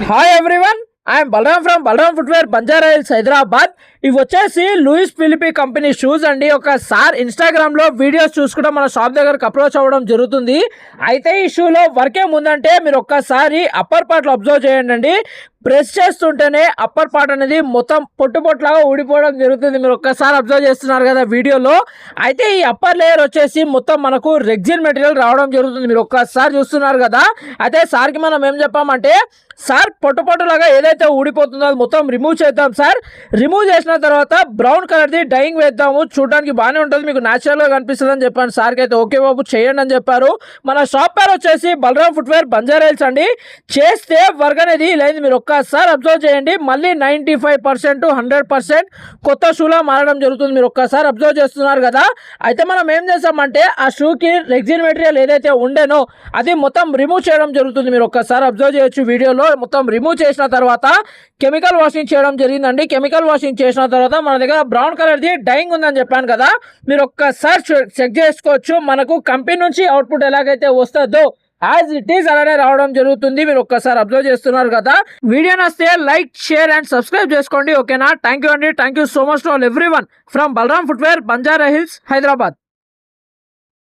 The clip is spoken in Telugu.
Hi everyone, I'm Balram from Balram footwear, Banjara Hills, Hyderabad. ఇవి వచ్చేసి లూయిస్ ఫిలిపి కంపెనీ షూస్ అండి. ఒకసారి ఇన్స్టాగ్రామ్ లో వీడియోస్ చూసుకుంటే మన షాప్ దగ్గరకు అప్రోచ్ అవ్వడం జరుగుతుంది. అయితే ఈ షూలో వర్క్ ఏముందంటే మీరు ఒక్కసారి అప్పర్ పార్ట్ లో అబ్జర్వ్ చేయండి. ప్రెస్ చేస్తుంటేనే అప్పర్ పార్ట్ అనేది మొత్తం పొట్టులాగా ఊడిపోవడం జరుగుతుంది. మీరు ఒక్కసారి అబ్జర్వ్ చేస్తున్నారు కదా వీడియోలో. అయితే ఈ అప్పర్ లేయర్ వచ్చేసి మొత్తం మనకు రెగ్జిన్ మెటీరియల్ రావడం జరుగుతుంది. మీరు ఒక్కసారి చూస్తున్నారు కదా. అయితే సార్కి మనం ఏం చెప్పామంటే, సార్ పొట్టులాగా ఏదైతే ఊడిపోతుందో అది మొత్తం రిమూవ్ చేద్దాం సార్. రిమూవ్ చేసిన తర్వాత బ్రౌన్ కలర్ది డైయింగ్ వేద్దాము, చూడడానికి బాగానే ఉంటుంది, మీకు న్యాచురల్గా కనిపిస్తుంది అని చెప్పాను. సార్కి అయితే ఓకే బాబు చేయండి అని చెప్పారు. మన షాప్ పేరు వచ్చేసి బలరామ్ ఫుట్వేర్, బంజారా హిల్స్ అండి. చేస్తే వర్క్ అనేది ఇలా మీరు ఒక్కసారి అబ్జర్వ్ చేయండి. మళ్ళీ 95% 100% కొత్త షూలా మారడం జరుగుతుంది. మీరు ఒక్కసారి అబ్జర్వ్ చేస్తున్నారు కదా. అయితే మనం ఏం చేసామంటే ఆ షూకి రెగ్జిన్ మెటీరియల్ ఏదైతే ఉండేనో అది మొత్తం రిమూవ్ చేయడం జరుగుతుంది. మీరు ఒక్కసారి అబ్జర్వ్ చేయొచ్చు వీడియోలో. మొత్తం రిమూవ్ చేసిన తర్వాత కెమికల్ వాషింగ్ చేయడం జరిగిందండి. కెమికల్ వాషింగ్ చేసిన తర్వాత మన దగ్గర బ్రౌన్ కలర్ది డైయింగ్ ఉందని చెప్పాను కదా. మీరు ఒక్కసారి చెక్ చేసుకోవచ్చు. మనకు కంపెనీ నుంచి అవుట్పుట్ ఎలాగైతే వస్తుందో యాజ్ ఇట్ ఈస్ అలానే రావడం జరుగుతుంది. మీరు ఒక్కసారి అబ్జర్వ్ చేస్తున్నారు కదా. వీడియో నచ్చితే లైక్, షేర్ అండ్ సబ్స్క్రైబ్ చేసుకోండి. ఓకేనా? థ్యాంక్ యూ అండి. Thank you so much to all everyone from Balram footwear, Banjara Hills, Hyderabad.